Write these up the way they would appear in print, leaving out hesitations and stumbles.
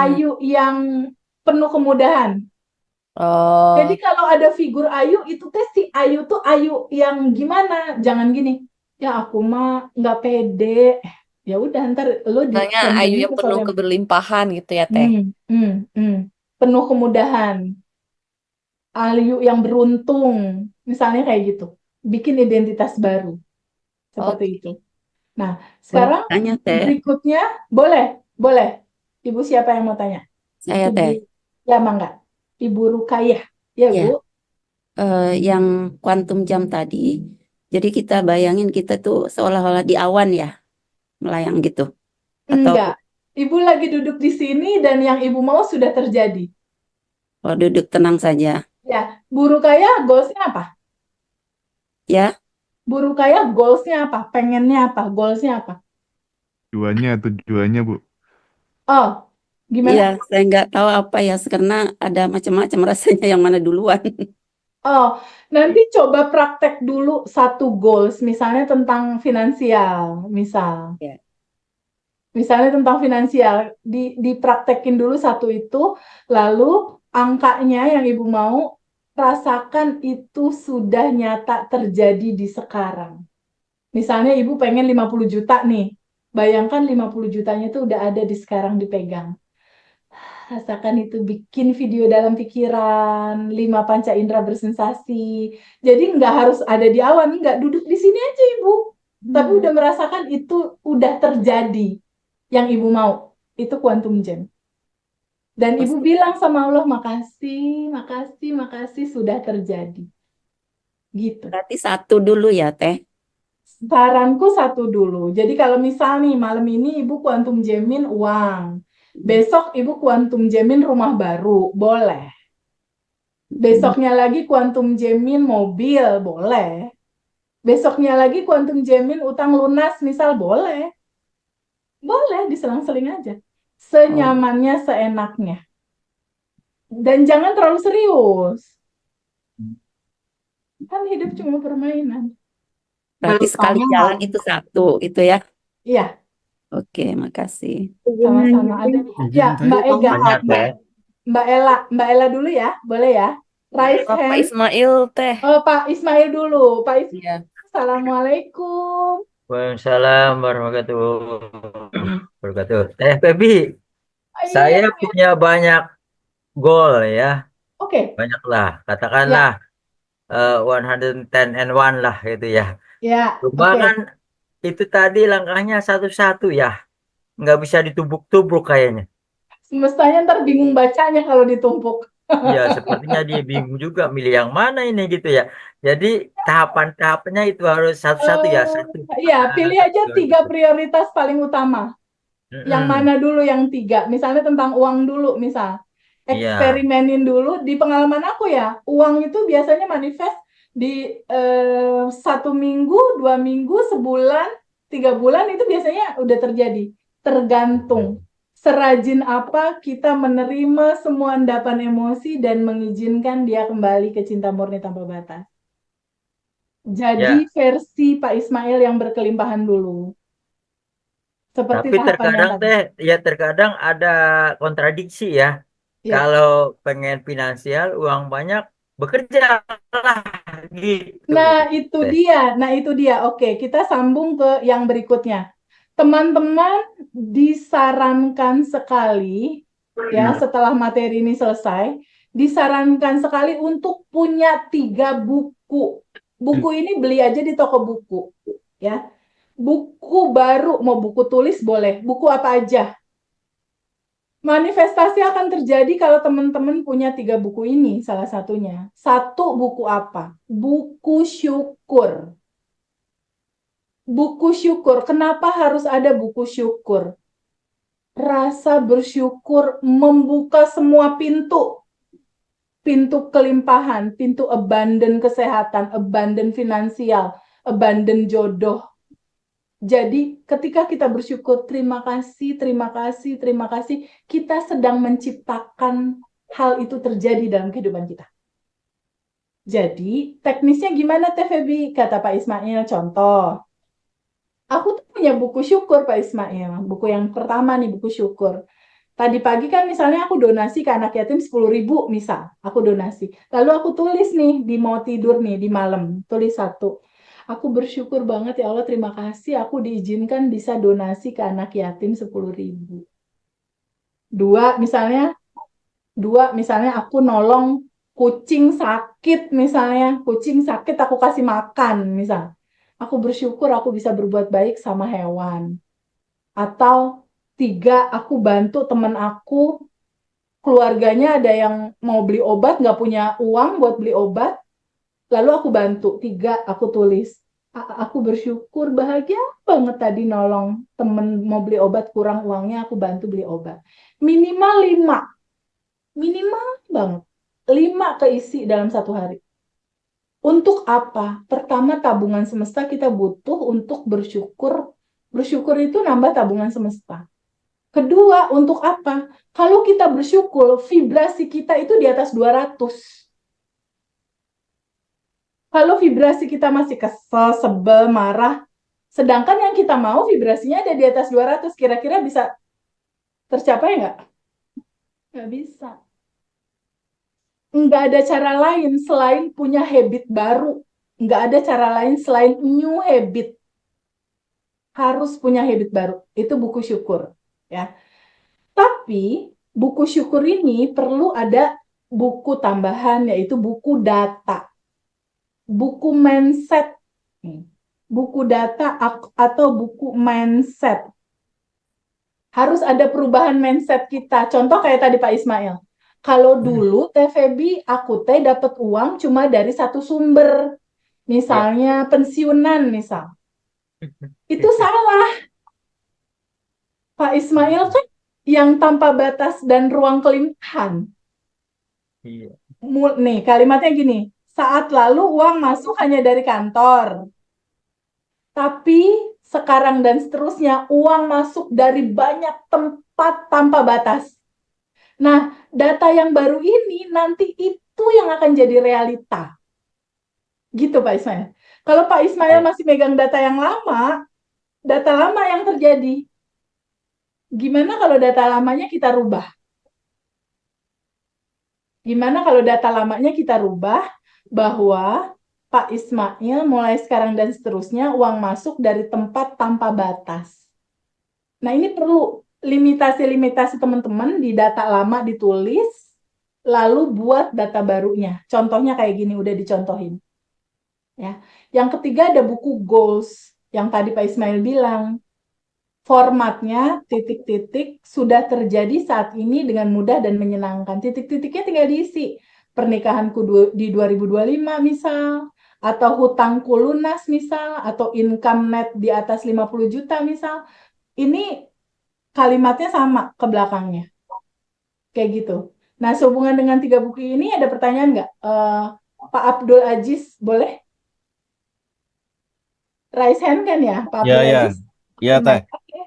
Ayu yang penuh kemudahan. Jadi Oh, kalau ada figur Ayu itu teh si Ayu tuh Ayu yang gimana? Jangan gini. Ya aku mah nggak pede. Ya udah ntar lo misalnya Ayu condongnya yang ke penuh sosial. keberlimpahan gitu ya, Teh. Hmm, hmm, hmm. Penuh kemudahan. Ayu yang beruntung. Misalnya kayak gitu. Bikin identitas baru. Seperti Oke, itu. Nah, boleh sekarang tanya, Teh. berikutnya, boleh, boleh. Ibu siapa yang mau tanya? Saya, Ibu, Teh. ya Mangga. Ibu Rukayah, ya Ya, Bu. yang kuantum jam tadi. Jadi kita bayangin kita tuh seolah-olah di awan ya, melayang gitu. Atau Enggak. Ibu lagi duduk di sini dan yang ibu mau sudah terjadi. kalau duduk tenang saja. Ya, Bu Rukayah goalsnya apa? Ya, Bu Rukayah goalsnya apa? Pengennya apa? Goalsnya apa? Tujuannya, Bu. Oh, iya, gimana? saya nggak tahu apa ya, karena ada macam-macam rasanya yang mana duluan. Oh, nanti coba praktek dulu satu goals, misalnya tentang finansial, misal. Ya. Misalnya tentang finansial, dipraktekin dulu satu itu, lalu angkanya yang ibu mau rasakan itu sudah nyata terjadi di sekarang. Misalnya ibu pengen 50 juta nih, bayangkan 50 jutanya itu udah ada di sekarang dipegang. Rasakan itu bikin video dalam pikiran, lima panca indera bersensasi. Jadi nggak harus ada di awan, nggak duduk di sini aja ibu. Tapi udah merasakan itu udah terjadi yang ibu mau. Itu quantum gem. Dan ibu Pasti. bilang sama Allah, makasih, makasih, makasih sudah terjadi. Gitu. Berarti satu dulu ya, Teh. Saranku satu dulu. Jadi kalau misal nih malam ini ibu kuantum jamin uang. Besok ibu kuantum jamin rumah baru, boleh. Hmm. Besoknya lagi kuantum jamin mobil, boleh. Besoknya lagi kuantum jamin utang lunas, misal boleh. Boleh, diselang-seling aja. Oh, Senyamannya, seenaknya. Dan jangan terlalu serius. Kan hidup cuma permainan. berarti sekali Berutangnya jalan malah. itu satu, itu ya. Iya, Oke, makasih. sama-sama ada. Ya, Izin tadi Mbak Ega, banyak Mbak ya. Mbak Ella dulu ya, boleh ya? Raise Bapak hand. Ismail, Teh. Oh, Pak Ismail dulu. Pak Ismail, Iya. Assalamualaikum. Waalaikumsalam warahmatullahi wabarakatuh. Febi, Oh, iya, saya punya banyak goal ya, oke. banyak lah, katakanlah Ya, 110 and 1 lah gitu ya. ya, Cuma kan oke. itu tadi langkahnya satu-satu ya, nggak bisa ditubruk-tubruk kayaknya. Semestanya ntar bingung bacanya kalau ditumpuk. Ya, sepertinya dia bingung juga milih yang mana ini gitu ya. Jadi tahapan-tahapannya itu harus satu-satu ya, satu. Iya, pilih aja Dua, tiga gitu. prioritas paling utama. Yang mana Mm-mm. dulu yang tiga? Misalnya tentang uang dulu, misal. Iya, Eksperimenin dulu. Di pengalaman aku ya, uang itu biasanya manifest di 1 minggu, 2 minggu, sebulan, 3 bulan itu biasanya udah terjadi. Tergantung serajin apa kita menerima semua endapan emosi dan mengizinkan dia kembali ke cinta murni tanpa batas. Jadi ya. versi Pak Ismail yang berkelimpahan dulu. Seperti Tapi tahapan yang terkadang tadi. teh, ya terkadang ada kontradiksi ya. Ya. Kalau pengen finansial, uang banyak, bekerja lah gitu. Nah, itu Teh. dia. Nah, itu dia. Oke, kita sambung ke yang berikutnya. Teman-teman disarankan sekali, ya, setelah materi ini selesai, disarankan sekali untuk punya 3 buku. Buku ini beli aja di toko buku, ya. Buku baru, mau buku tulis boleh, buku apa aja. Manifestasi akan terjadi kalau teman-teman punya 3 buku ini, salah satunya. Satu buku apa? Buku syukur. Buku syukur. Kenapa harus ada buku syukur? Rasa bersyukur membuka semua pintu. Pintu kelimpahan, pintu abundant kesehatan, abundant finansial, abundant jodoh. Jadi ketika kita bersyukur, terima kasih, terima kasih, terima kasih, kita sedang menciptakan hal itu terjadi dalam kehidupan kita. Jadi teknisnya gimana Teh Febi? Kata Pak Ismail, contoh. Aku tuh punya buku syukur Pak Ismail. Buku yang pertama nih, buku syukur. Tadi pagi kan misalnya aku donasi ke anak yatim 10.000 misal, aku donasi. Lalu aku tulis nih di mau tidur nih di malam, tulis satu. Aku bersyukur banget ya Allah, terima kasih aku diizinkan bisa donasi ke anak yatim 10.000. Dua misalnya, aku nolong kucing sakit misalnya, kucing sakit aku kasih makan misal. Aku bersyukur aku bisa berbuat baik sama hewan. Atau tiga, aku bantu teman aku, keluarganya ada yang mau beli obat, nggak punya uang buat beli obat, lalu aku bantu. Tiga, aku tulis. Aku bersyukur, bahagia banget tadi nolong temen mau beli obat, kurang uangnya, aku bantu beli obat. Minimal 5, minimal banget. 5 keisi dalam satu hari. Untuk apa? Pertama, tabungan semesta kita butuh untuk bersyukur. Bersyukur itu nambah tabungan semesta. Kedua, untuk apa? Kalau kita bersyukur, vibrasi kita itu di atas 200. Kalau vibrasi kita masih kesel, sebel, marah, sedangkan yang kita mau vibrasinya ada di atas 200, kira-kira bisa tercapai nggak? Nggak bisa. Nggak ada cara lain selain punya habit baru. Nggak ada cara lain selain new habit. Harus punya habit baru. Itu buku syukur. Ya. Tapi buku syukur ini perlu ada buku tambahan, yaitu buku data, buku mindset, buku data atau buku mindset. Harus ada perubahan mindset kita. Contoh kayak tadi Pak Ismail. Kalau dulu Teh Febi, aku teh dapat uang cuma dari satu sumber. Ya. Misalnya pensiunan misal. Itu salah. Pak Ismail kan yang tanpa batas dan ruang kelimpahan. Iya. Nih, kalimatnya gini. Saat lalu uang masuk hanya dari kantor. Tapi sekarang dan seterusnya uang masuk dari banyak tempat tanpa batas. Nah, data yang baru ini nanti itu yang akan jadi realita. Gitu Pak Ismail. Kalau Pak Ismail Baik. masih megang data lama yang terjadi. Gimana kalau data lamanya kita rubah? Gimana kalau data lamanya kita rubah bahwa Pak Ismail mulai sekarang dan seterusnya uang masuk dari tempat tanpa batas. Nah, ini perlu limitasi-limitasi teman-teman di data lama ditulis, lalu buat data barunya. Contohnya kayak gini, udah dicontohin. Ya. Yang ketiga ada buku goals, yang tadi Pak Ismail bilang. Formatnya titik-titik sudah terjadi saat ini dengan mudah dan menyenangkan. Titik-titiknya tinggal diisi. Pernikahanku di 2025 misal, atau hutangku lunas misal, atau income net di atas 50 juta misal. Ini kalimatnya sama ke belakangnya. Kayak gitu. Nah, sehubungan dengan 3 buku ini ada pertanyaan nggak? Pak Abdul Aziz, boleh? Raise hand kan ya, Pak Ya, Abdul ya, Aziz? ya Teh. Oke.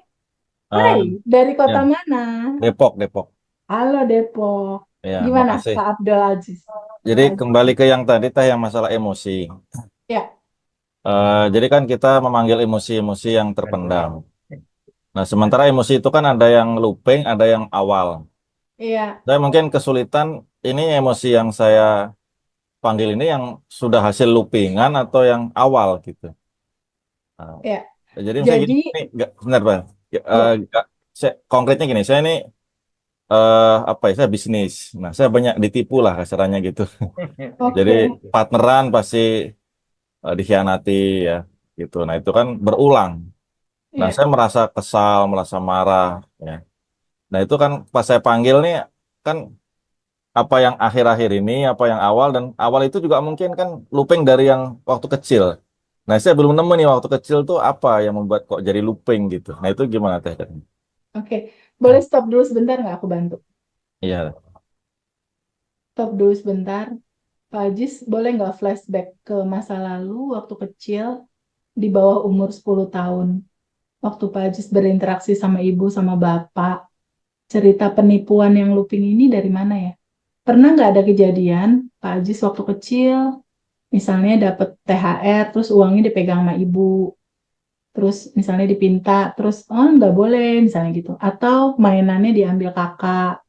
Hai, Eh, dari ya, kota mana? Depok, Depok. Halo Depok. Ya, Gimana makasih. Pak Abdul Aziz? Jadi kembali ke yang tadi Teh, yang masalah emosi. Ya, Jadi kan kita memanggil emosi-emosi yang terpendam. Nah, sementara emosi itu kan ada yang looping, ada yang awal. iya, Saya mungkin kesulitan ini emosi yang saya panggil ini yang sudah hasil loopingan atau yang awal gitu. Nah, iya. jadi misalnya Jadi, gini, ini nggak benar Bang. ya, Konkretnya gini, saya ini apa ya? Saya bisnis. Nah, saya banyak ditipu lah kasarannya gitu. Jadi oke. partneran pasti dikhianati ya gitu. Nah itu kan berulang. Nah Iya, saya merasa kesal, merasa marah ya. Nah itu kan pas saya panggil nih kan apa yang akhir-akhir ini, apa yang awal dan awal itu juga mungkin kan looping dari yang waktu kecil. Nah saya belum nemu nih waktu kecil tuh apa yang membuat kok jadi looping gitu. Nah itu gimana Teh? oke. Boleh stop dulu sebentar nggak aku bantu? Iya. Stop dulu sebentar. Pak Aziz, boleh nggak flashback ke masa lalu waktu kecil di bawah umur 10 tahun? Waktu Pak Aziz berinteraksi sama ibu, sama bapak. Cerita penipuan yang looping ini dari mana ya? Pernah nggak ada kejadian Pak Aziz waktu kecil, misalnya dapat THR, terus uangnya dipegang sama ibu. terus misalnya dipinta, terus oh nggak boleh misalnya gitu, atau mainannya diambil kakak,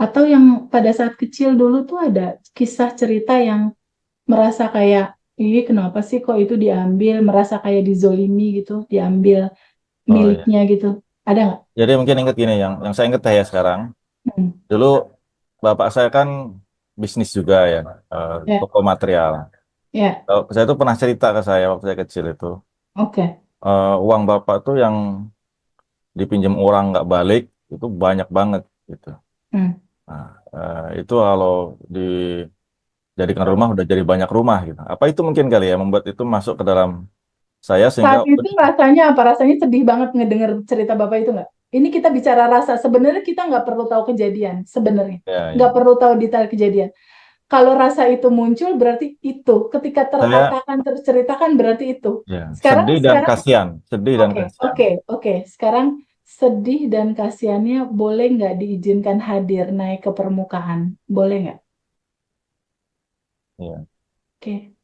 atau yang pada saat kecil dulu tuh ada kisah cerita yang merasa kayak, ih kenapa sih kok itu diambil, merasa kayak dizolimi gitu, diambil Oh ya. miliknya gitu, ada nggak? Jadi mungkin ingat gini, yang saya ingat ya sekarang. Hmm. Dulu bapak saya kan bisnis juga ya, Ya, toko material. ya, Saya itu pernah cerita ke saya waktu saya kecil itu, oke. uang bapak tuh yang dipinjam orang nggak balik itu banyak banget gitu. Hmm. Nah, itu kalau dijadikan rumah udah jadi banyak rumah gitu. Apa itu mungkin kali ya membuat itu masuk ke dalam saya sehingga Saat itu rasanya apa? Rasanya sedih banget ngedenger cerita Bapak itu nggak? Ini kita bicara rasa. Sebenarnya kita nggak perlu tahu kejadian. Sebenarnya. ya, Nggak ya. perlu tahu detail kejadian. Kalau rasa itu muncul berarti itu. Ketika Saya terkatakan, terceritakan berarti itu. ya Sekarang, sedih dan sekarang, kasihan, sedih dan oke, kasihan. oke, oke. Sekarang sedih dan kasihannya boleh nggak diizinkan hadir naik ke permukaan? Boleh nggak? Ya, Oke.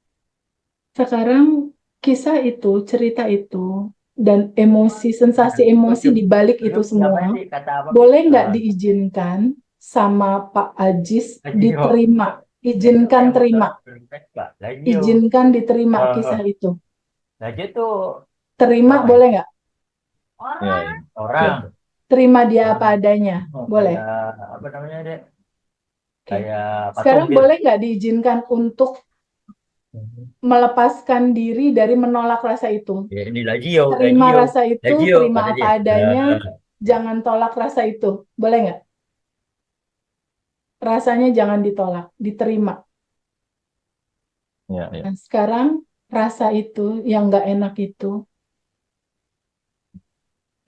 Sekarang kisah itu, cerita itu, dan emosi, sensasi emosi di balik itu semua, boleh nggak diizinkan sama Pak Ajis diterima? Izinkan terima, izinkan diterima kisah itu. Nah gitu Terima apa boleh nggak? ya, ya. orang Oke. Terima dia apa adanya, boleh. kayak apa namanya deh, Oke. kayak patung Sekarang gitu. boleh nggak diizinkan untuk melepaskan diri dari menolak rasa itu? Ya, ini Lazio, Terima rasa itu, Lazio terima kata apa dia. adanya, jangan tolak rasa itu. Boleh nggak? Rasanya jangan ditolak, diterima. Ya, ya. Nah, sekarang rasa itu yang nggak enak itu,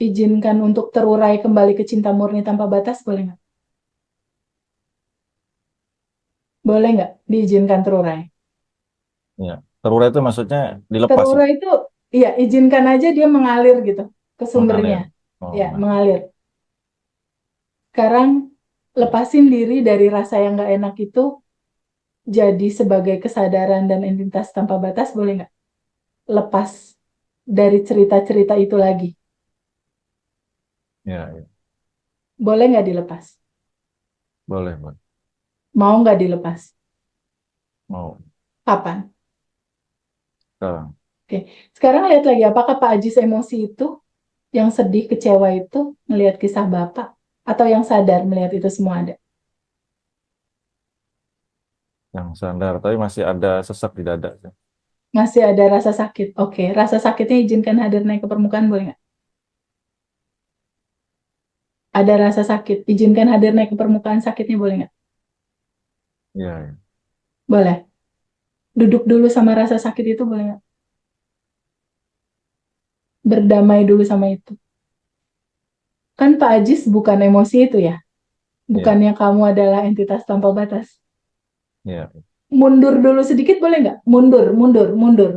izinkan untuk terurai kembali ke cinta murni tanpa batas, boleh nggak? Boleh nggak diizinkan terurai? Ya. Terurai itu maksudnya dilepas ya, Terurai itu, iya, izinkan aja dia mengalir gitu ke mengalir. sumbernya. Oh, Ya, mengalir. mengalir. Sekarang Ya, lepasin diri dari rasa yang nggak enak itu jadi sebagai kesadaran dan entitas tanpa batas, boleh nggak? Lepas dari cerita-cerita itu lagi. ya, ya. Boleh nggak dilepas? Boleh, boleh. Mau nggak dilepas? Mau Kapan? sekarang. Oke. Sekarang lihat lagi, apakah Pak Ajis emosi itu, yang sedih, kecewa itu, melihat kisah Bapak, atau yang sadar melihat itu semua ada? Yang sadar, tapi masih ada sesak di dada sih. Masih ada rasa sakit. Oke, rasa sakitnya izinkan hadir naik ke permukaan, boleh nggak? Ada rasa sakit, izinkan hadir naik ke permukaan, sakitnya boleh nggak? Iya, iya. Boleh. Duduk dulu sama rasa sakit itu, boleh nggak? Berdamai dulu sama itu. Kan Pak Ajis bukan emosi itu ya? Iya, Bukannya kamu adalah entitas tanpa batas. iya. Mundur dulu sedikit boleh nggak? Mundur, mundur, mundur,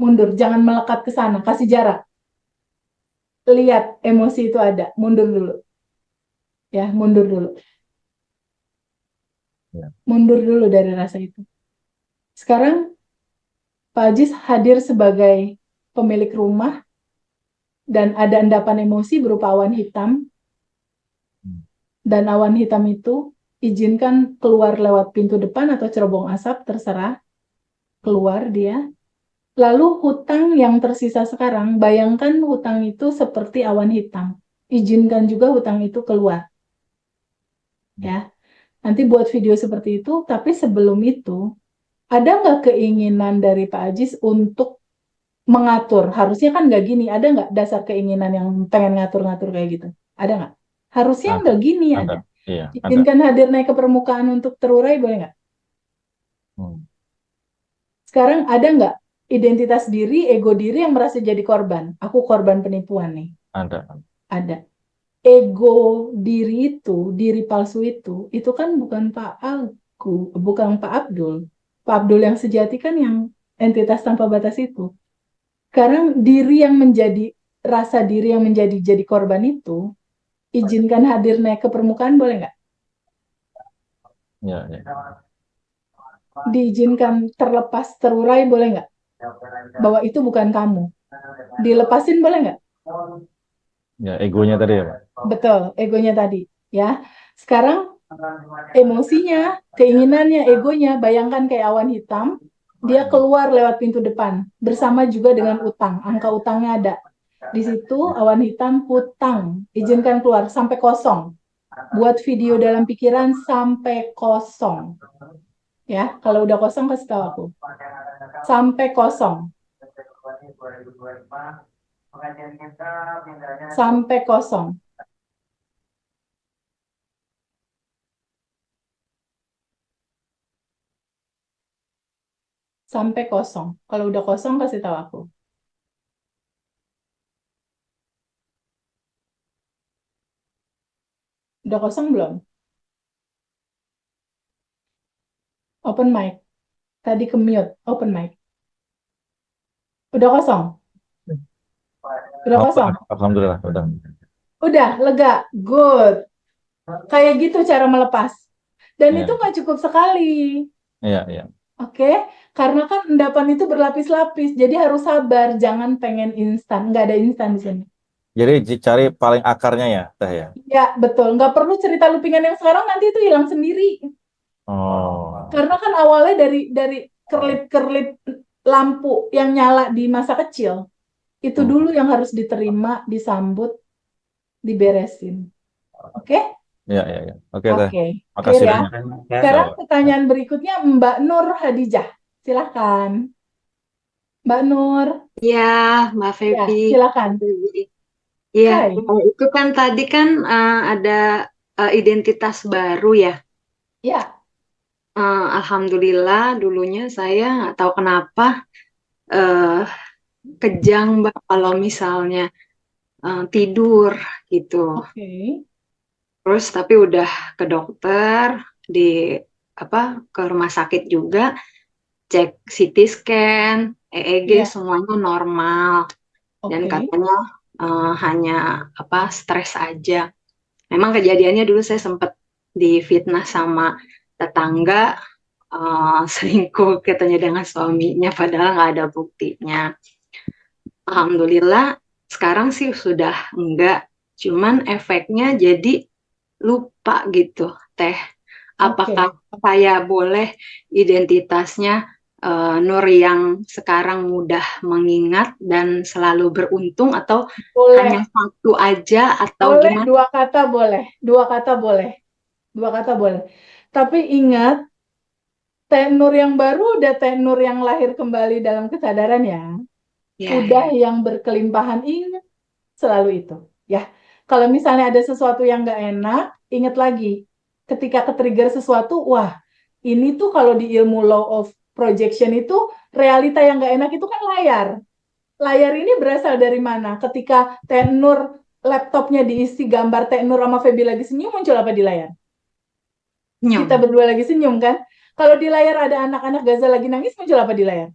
mundur. Jangan melekat ke sana. Kasih jarak. Lihat emosi itu ada. Mundur dulu. Ya, mundur dulu. Iya. Mundur dulu dari rasa itu. Sekarang Pak Ajis hadir sebagai pemilik rumah dan ada endapan emosi berupa awan hitam. Hmm. Dan awan hitam itu izinkan keluar lewat pintu depan atau cerobong asap, terserah. Keluar dia. Lalu hutang yang tersisa sekarang, bayangkan hutang itu seperti awan hitam. Izinkan juga hutang itu keluar. Ya, nanti buat video seperti itu, tapi sebelum itu, ada nggak keinginan dari Pak Ajis untuk mengatur? Harusnya kan nggak gini, ada nggak dasar keinginan yang pengen ngatur-ngatur kayak gitu? Ada nggak? Harusnya Ada, nggak gini ada. ada. Iya, ada. Izinkan hadir naik ke permukaan untuk terurai, boleh nggak? Hmm. Sekarang ada nggak identitas diri, ego diri yang merasa jadi korban? Aku korban penipuan nih. Ada. Ada. Ego diri itu, diri palsu itu kan bukan Pak Aku, bukan Pak Abdul. Pak Abdul yang sejati kan yang entitas tanpa batas itu. Sekarang diri yang menjadi, rasa diri yang menjadi jadi korban itu, izinkan hadir naik ke permukaan boleh nggak? Iya, iya. Diizinkan terlepas, terurai boleh nggak? Bahwa itu bukan kamu. Dilepasin boleh nggak? Ya, egonya tadi ya, Pak. Betul, egonya tadi. Ya, sekarang emosinya, keinginannya, egonya, bayangkan kayak awan hitam, dia keluar lewat pintu depan, bersama juga dengan utang, angka utangnya ada. Di situ awan hitam hutang, izinkan keluar sampai kosong. Buat video dalam pikiran sampai kosong. Ya, kalau udah kosong kasih tahu aku. Sampai kosong, sampai kosong. Sampai kosong. Kalau udah kosong kasih tahu aku. Udah kosong belum? Open mic. Tadi ke mute, open mic. Udah kosong? Udah kosong? Alhamdulillah, udah. Udah, lega. Good. Kayak gitu cara melepas. Dan Iya, itu nggak cukup sekali. iya, iya. Oke? Karena kan endapan itu berlapis-lapis. Jadi harus sabar. Jangan pengen instan. Nggak ada instan di sini. Jadi cari paling akarnya ya, Teh ya. Ya, betul. Nggak perlu cerita loopingan yang sekarang, nanti itu hilang sendiri. Oh, Karena kan awalnya dari kerlip-kerlip lampu yang nyala di masa kecil. Itu hmm. dulu yang harus diterima, disambut, diberesin. Oke? Iya, iya, iya. Oke, Teh. Oke. Clear Makasih ya? banyak. Sekarang Ya, pertanyaan berikutnya Mbak Nur Hadijah. Silahkan. Mbak Nur. Ya, Mbak Ya, Fevi. silakan. Iya, Hai. itu kan tadi kan ada identitas baru ya. Ya, Alhamdulillah dulunya saya nggak tahu kenapa eh, kejang Mbak kalau misalnya tidur gitu. oke. Terus tapi udah ke dokter di ke rumah sakit juga cek CT scan, EEG Ya, semuanya normal dan oke. katanya hanya stres aja. Memang kejadiannya dulu saya sempat difitnah sama tetangga selingkuh katanya dengan suaminya padahal nggak ada buktinya. Alhamdulillah sekarang sih sudah enggak, cuman efeknya jadi lupa gitu, Teh. Oke. Apakah saya boleh identitasnya Nur yang sekarang mudah mengingat dan selalu beruntung atau hanya Boleh. satu aja atau Boleh, gimana? dua kata boleh. Dua kata boleh. Dua kata boleh. Tapi ingat, Teh Nur yang baru udah Teh Nur yang lahir kembali dalam kesadaran ya. Ya, Udah ya. yang berkelimpahan, ingat selalu itu. Ya, kalau misalnya ada sesuatu yang nggak enak, ingat lagi. Ketika ke-trigger sesuatu, wah, ini tuh kalau di ilmu law of projection itu, realita yang nggak enak itu kan layar. Layar ini berasal dari mana? Ketika Teh Nur laptopnya diisi gambar Teh Nur sama Feby lagi senyum, muncul apa di layar? Kita Nyom. berdua lagi senyum kan? Kalau di layar ada anak-anak Gaza lagi nangis, muncul apa di layar?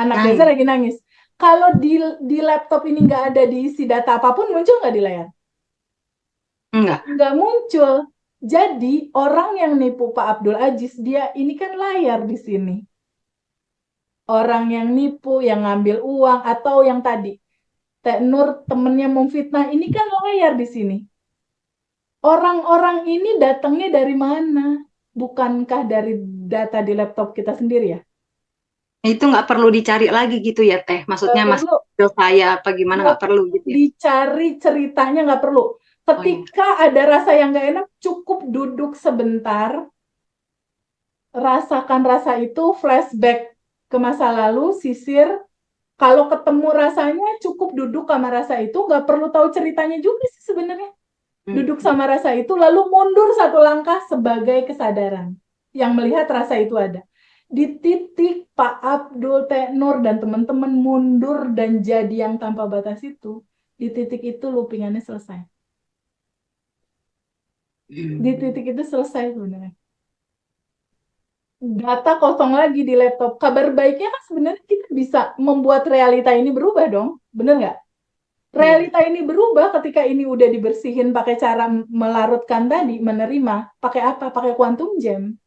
Anak Gaza Nangis. lagi nangis. Kalau di laptop ini nggak ada diisi data apapun, muncul nggak di layar? Enggak. Nggak muncul. Jadi orang yang nipu Pak Abdul Aziz, dia ini kan layar di sini. Orang yang nipu, yang ngambil uang, atau yang tadi, Teh Nur temennya memfitnah, ini kan layar di sini. Orang-orang ini datangnya dari mana? Bukankah dari data di laptop kita sendiri ya? Itu nggak perlu dicari lagi gitu ya, Teh. Maksudnya Nggak Mas perlu. saya apa gimana nggak perlu gitu ya. Dicari ceritanya nggak perlu. Oh ya. Ketika ada rasa yang nggak enak, cukup duduk sebentar, rasakan rasa itu, flashback ke masa lalu, sisir. Kalau ketemu rasanya, cukup duduk sama rasa itu, nggak perlu tahu ceritanya juga sih sebenarnya. Duduk sama rasa itu, lalu mundur satu langkah sebagai kesadaran yang melihat rasa itu ada. Di titik Pak Abdul, Teh Nur, dan teman-teman mundur dan jadi yang tanpa batas itu, di titik itu loopingannya selesai. Di titik itu selesai sebenarnya. Data kosong lagi di laptop. Kabar baiknya kan sebenarnya kita bisa membuat realita ini berubah dong. Bener nggak? Realita ini berubah ketika ini udah dibersihin pakai cara melarutkan tadi, menerima. Pakai apa? Pakai quantum jam.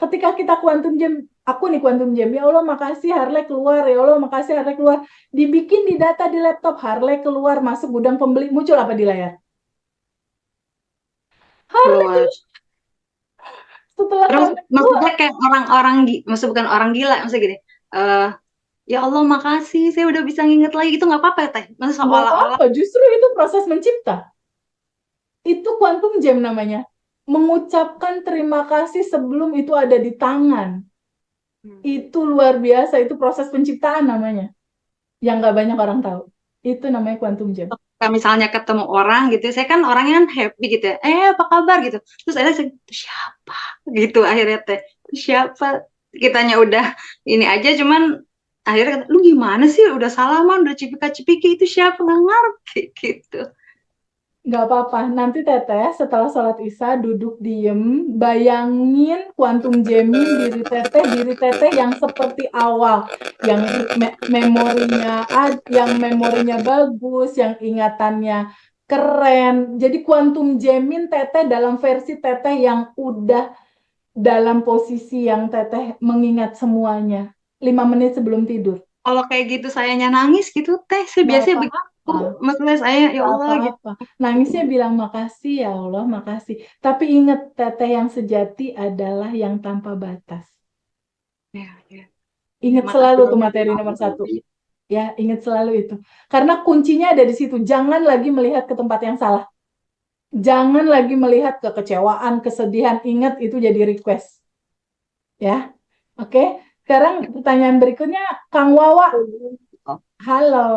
Ketika kita quantum jam Aku nih Quantum Jam, ya Allah makasih Harley keluar, ya Allah makasih Harley keluar. Dibikin di data di laptop, Harley keluar, masuk gudang pembeli, muncul apa di layar? Harley Keluar. setelah Terus Harley keluar, maksudnya kayak orang-orang, maksud bukan orang gila, maksudnya gini, eh ya Allah makasih, saya udah bisa nginget lagi, itu nggak apa-apa ya Teh? Maksudnya nggak seolah-olah, apa-apa, justru itu proses mencipta. Itu Quantum Jam namanya. Mengucapkan terima kasih sebelum itu ada di tangan. Itu luar biasa, itu proses penciptaan namanya. Yang nggak banyak orang tahu. Itu namanya Quantum Jam. kayak misalnya ketemu orang gitu, saya kan orangnya kan happy gitu ya, apa kabar gitu, terus akhirnya saya, "Itu siapa?" Gitu akhirnya Teh, "Itu siapa?" Kitanya udah ini aja, cuman akhirnya kata, "Lu gimana sih, udah salaman, udah cipika-cipiki, itu siapa, nggak ngerti." Gitu. Nggak apa-apa. Nanti Teteh setelah sholat Isya duduk diem, bayangin Quantum Jamin diri Teteh yang seperti awal, yang memorinya bagus, yang ingatannya keren. Jadi Quantum Jamin Teteh dalam versi Teteh yang udah dalam posisi yang Teteh mengingat semuanya 5 menit sebelum tidur. Kalau kayak gitu sayanya nangis gitu Teh, saya Nggak biasanya begitu, apa-apa. maksudnya saya ya Nggak Allah gitu. apa-apa. Nangisnya bilang makasih ya Allah, makasih. Tapi ingat, Teteh yang sejati adalah yang tanpa batas. Ya, ya. Ingat Makasih selalu tuh banyak materi ya nomor Allah. 1. Ya, ingat selalu itu. Karena kuncinya ada di situ. Jangan lagi melihat ke tempat yang salah. Jangan lagi melihat kekecewaan, kesedihan. Ingat itu jadi request. Ya, oke. Sekarang pertanyaan berikutnya, Kang Wawa. Halo.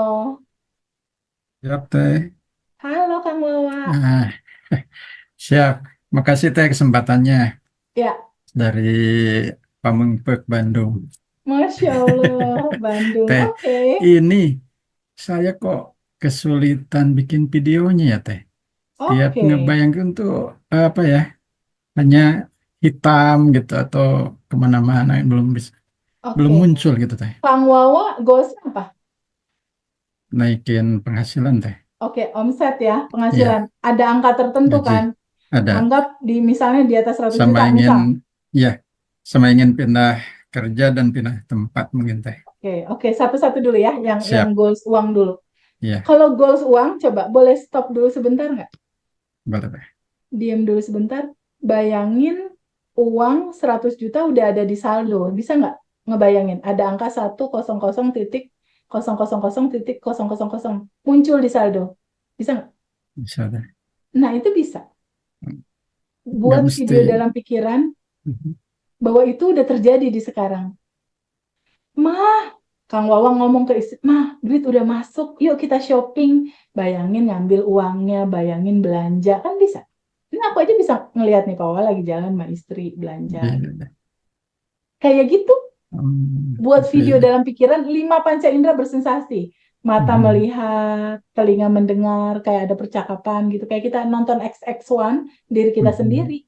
Siap, Teh. Halo, Kang Wawa. Nah, siap. Makasih, Teh, kesempatannya Ya, dari Pamengpeuk, Bandung. Masya Allah, Bandung. Teh, Oke. ini saya kok kesulitan bikin videonya ya, Teh. Tiap Oke. ngebayangkan tuh apa ya, hanya hitam gitu atau kemana-mana belum belum Oke. muncul gitu, Teh. Kang Wawa, goalsnya apa? Naikin penghasilan, Teh. Oke, omset ya, Iya, penghasilan. Ada angka tertentu gaji kan? ada. Anggap misalnya di atas 100 Sama juta, ingin, misal. ya, sama ingin pindah kerja dan pindah tempat mungkin, Teh. Oke, satu-satu dulu ya, yang Siap. goals uang dulu. Iya, Kalau goals uang, coba boleh stop dulu sebentar nggak? boleh, Teh. Diam dulu sebentar. Bayangin uang 100 juta udah ada di saldo. Bisa nggak ngebayangin? Ada angka 100,000,000 muncul di saldo. Bisa nggak? Bisa, Teh. Nah, itu bisa. Nggak Buat mesti. video dalam pikiran Mhm. bahwa itu udah terjadi di sekarang. Mah, Kang Wawang ngomong ke istri, "Mah, duit udah masuk, yuk kita shopping." Bayangin ngambil uangnya, bayangin belanja, kan bisa. Ini aku aja bisa ngelihat nih, Pak Wawa lagi jalan sama istri belanja. Iya, iya. Kayak gitu, buat Gitu video ya. dalam pikiran, 5 panca indera bersensasi. Mata Mhm. melihat, telinga mendengar, kayak ada percakapan gitu. Kayak kita nonton XX1, diri kita Mhm. sendiri.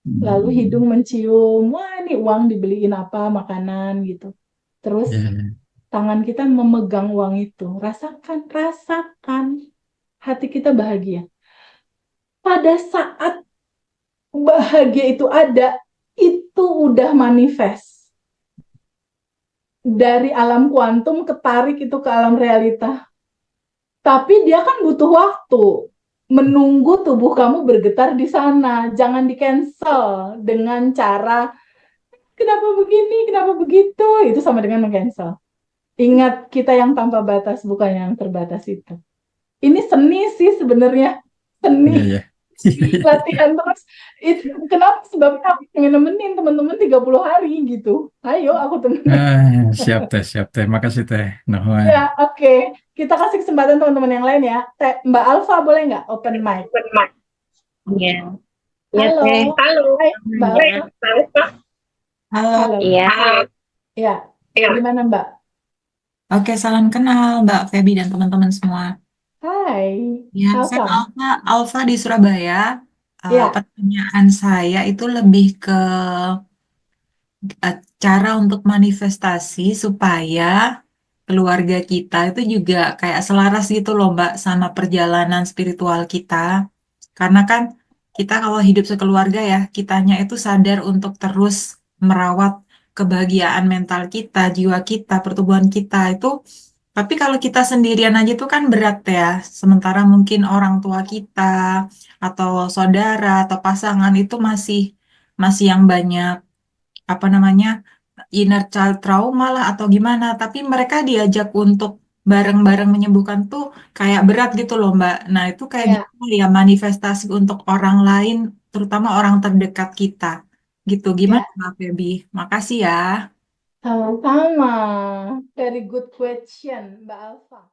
Lalu hidung mencium, wah ini uang dibeliin apa, makanan gitu. Terus Iya, iya. tangan kita memegang uang itu. Rasakan, rasakan. Hati kita bahagia. Pada saat bahagia itu ada, itu udah manifest. Dari alam kuantum ketarik itu ke alam realita. Tapi dia kan butuh waktu. Menunggu tubuh kamu bergetar di sana. Jangan di-cancel dengan cara kenapa begini, kenapa begitu. Itu sama dengan meng-cancel. Ingat, kita yang tanpa batas, bukan yang terbatas itu. Ini seni sih sebenarnya. Iya, Seni. iya. Latihan terus. Itu kenapa sebabnya aku pengen nemenin teman-teman 30 hari gitu. Ayo, aku temenin. Siap, Teh, siap, Teh. Makasih, Teh. Nuhun. Ya, oke. Kita kasih kesempatan teman-teman yang lain ya. Mbak Alfa boleh nggak open mic? Iya, iya Halo. Teh. Halo. Hai, Mbak Iya. Alfa. Halo. Halo. Iya. Ya, gimana Mbak? Oke, salam kenal Mbak Feby dan teman-teman semua. Hai, Ya, saya welcome. Alfa di Surabaya. Ya, Pertanyaan saya itu lebih ke cara untuk manifestasi supaya keluarga kita itu juga kayak selaras gitu loh Mbak sama perjalanan spiritual kita. Karena kan kita kalau hidup sekeluarga ya, kitanya itu sadar untuk terus merawat kebahagiaan mental kita, jiwa kita, pertumbuhan kita itu. Tapi kalau kita sendirian aja tuh kan berat ya. Sementara mungkin orang tua kita atau saudara atau pasangan itu masih masih yang banyak apa namanya inner child trauma lah atau gimana. Tapi mereka diajak untuk bareng-bareng menyembuhkan tuh kayak berat gitu loh Mbak. Nah itu kayak Ya, gitu ya manifestasi untuk orang lain, terutama orang terdekat kita. Gitu. Gimana ya, Mbak Feby? Makasih ya. sama-sama. Very good question, Mbak Alfa.